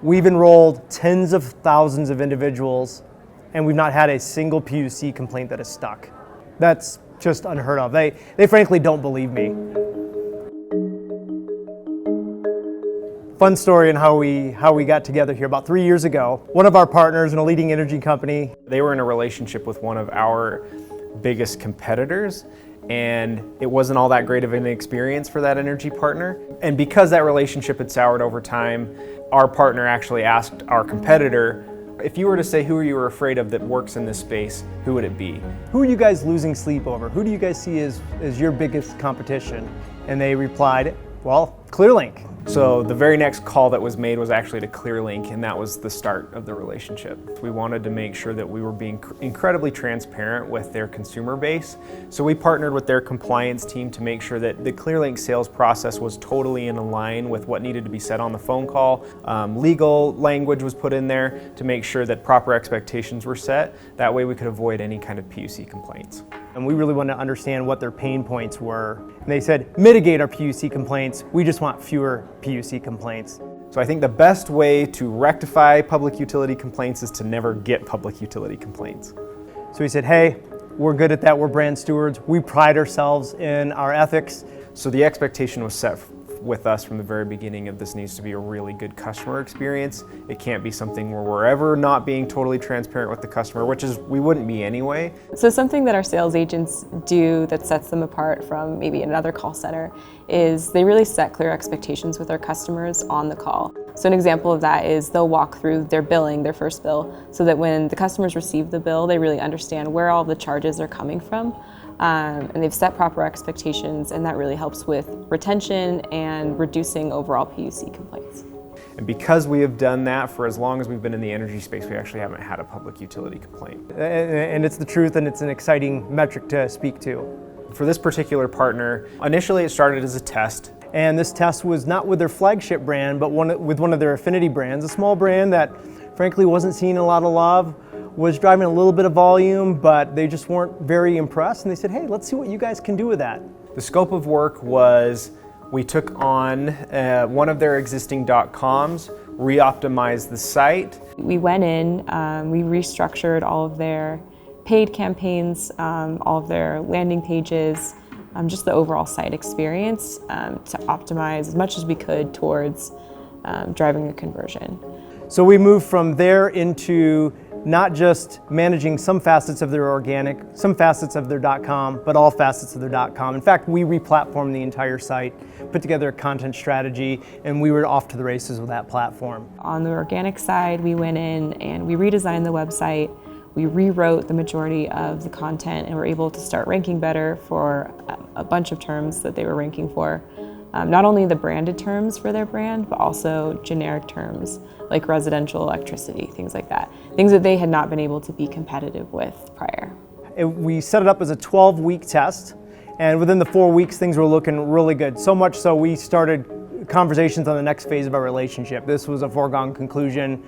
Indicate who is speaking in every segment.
Speaker 1: We've enrolled tens of thousands of individuals, and we've not had a single PUC complaint that is stuck. That's just unheard of. They frankly don't believe me. Fun story on how we got together here. About 3 years ago, one of our partners in a leading energy company,
Speaker 2: they were in a relationship with one of our biggest competitors, and it wasn't all that great of an experience for that energy partner. And because that relationship had soured over time, our partner actually asked our competitor, if you were to say who you were afraid of that works in this space, who would it be?
Speaker 1: Who are you guys losing sleep over? Who do you guys see as your biggest competition? And they replied, well, Clearlink.
Speaker 2: So the very next call that was made was actually to Clearlink, and that was the start of the relationship. We wanted to make sure that we were being incredibly transparent with their consumer base. So we partnered with their compliance team to make sure that the Clearlink sales process was totally in line with what needed to be said on the phone call. Legal language was put in there to make sure that proper expectations were set. That way we could avoid any kind of PUC complaints.
Speaker 1: And we really wanted to understand what their pain points were. And they said, mitigate our PUC complaints. We just want fewer PUC complaints.
Speaker 2: So I think the best way to rectify public utility complaints is to never get public utility complaints.
Speaker 1: So we said, hey, we're good at that. We're brand stewards. We pride ourselves in our ethics.
Speaker 2: So the expectation was set with us from the very beginning of this needs to be a really good customer experience. It can't be something where we're ever not being totally transparent with the customer, which is we wouldn't be anyway.
Speaker 3: So something that our sales agents do that sets them apart from maybe another call center is they really set clear expectations with our customers on the call. So an example of that is they'll walk through their billing, their first bill, so that when the customers receive the bill, they really understand where all the charges are coming from. And they've set proper expectations, and that really helps with retention and reducing overall PUC complaints.
Speaker 2: And because we have done that for as long as we've been in the energy space, we actually haven't had a public utility complaint.
Speaker 1: And it's the truth, and it's an exciting metric to speak to.
Speaker 2: For this particular partner, initially it started as a test.
Speaker 1: And this test was not with their flagship brand, but with one of their affinity brands, a small brand that frankly wasn't seeing a lot of love, was driving a little bit of volume, but they just weren't very impressed. And they said, hey, let's see what you guys can do with that.
Speaker 2: The scope of work was we took on one of their existing .coms, re-optimized the site.
Speaker 3: We went in, we restructured all of their paid campaigns, all of their landing pages, just the overall site experience to optimize as much as we could towards driving a conversion.
Speaker 1: So we moved from there into not just managing some facets of their organic, some facets of their .com, but all facets of their .com. In fact, we re-platformed the entire site, put together a content strategy, and we were off to the races with that platform.
Speaker 3: On the organic side, we went in and we redesigned the website. We rewrote the majority of the content and were able to start ranking better for a bunch of terms that they were ranking for. Not only the branded terms for their brand, but also generic terms like residential electricity, things like that. Things that they had not been able to be competitive with prior.
Speaker 1: We set it up as a 12-week test, and within the 4 weeks, things were looking really good. So much so we started conversations on the next phase of our relationship. This was a foregone conclusion.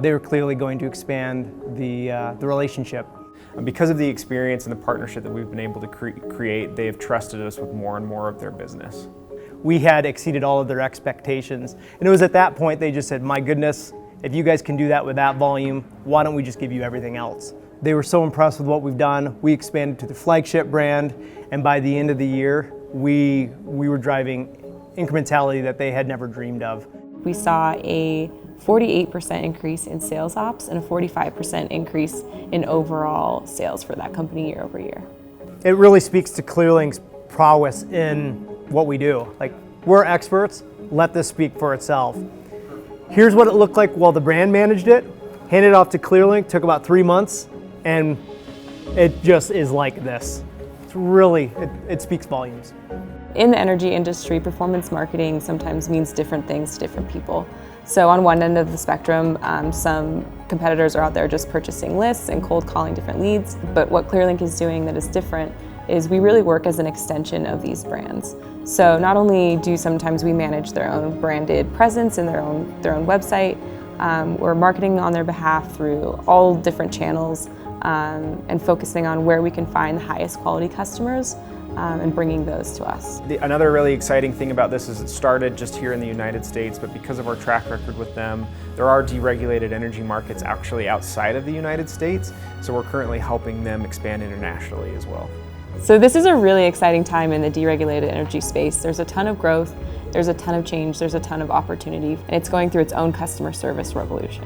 Speaker 1: They were clearly going to expand the relationship.
Speaker 2: And because of the experience and the partnership that we've been able to create, they have trusted us with more and more of their business.
Speaker 1: We had exceeded all of their expectations. And it was at that point they just said, my goodness, if you guys can do that with that volume, why don't we just give you everything else? They were so impressed with what we've done. We expanded to the flagship brand, and by the end of the year, we were driving incrementality that they had never dreamed of.
Speaker 3: We saw a 48% increase in sales ops and a 45% increase in overall sales for that company year over year.
Speaker 1: It really speaks to Clearlink's prowess in what we do. Like, we're experts, let this speak for itself. Here's what it looked like while the brand managed it, handed it off to Clearlink, took about 3 months, and it just is like this. It's really, it speaks volumes.
Speaker 3: In the energy industry, performance marketing sometimes means different things to different people. So on one end of the spectrum, some competitors are out there just purchasing lists and cold calling different leads, but what Clearlink is doing that is different is we really work as an extension of these brands. So not only do sometimes we manage their own branded presence and their own website, we're marketing on their behalf through all different channels and focusing on where we can find the highest quality customers and bringing those to us.
Speaker 2: Another really exciting thing about this is it started just here in the United States, but because of our track record with them, there are deregulated energy markets actually outside of the United States, so we're currently helping them expand internationally as well.
Speaker 3: So this is a really exciting time in the deregulated energy space. There's a ton of growth, there's a ton of change, there's a ton of opportunity, and it's going through its own customer service revolution.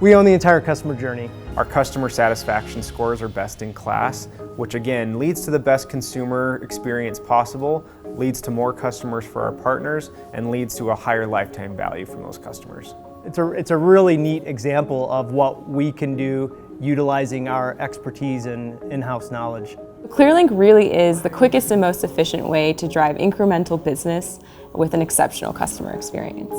Speaker 1: We own the entire customer journey.
Speaker 2: Our customer satisfaction scores are best in class, which again leads to the best consumer experience possible, leads to more customers for our partners, and leads to a higher lifetime value from those customers.
Speaker 1: It's a really neat example of what we can do utilizing our expertise and in-house knowledge.
Speaker 3: Clearlink really is the quickest and most efficient way to drive incremental business with an exceptional customer experience.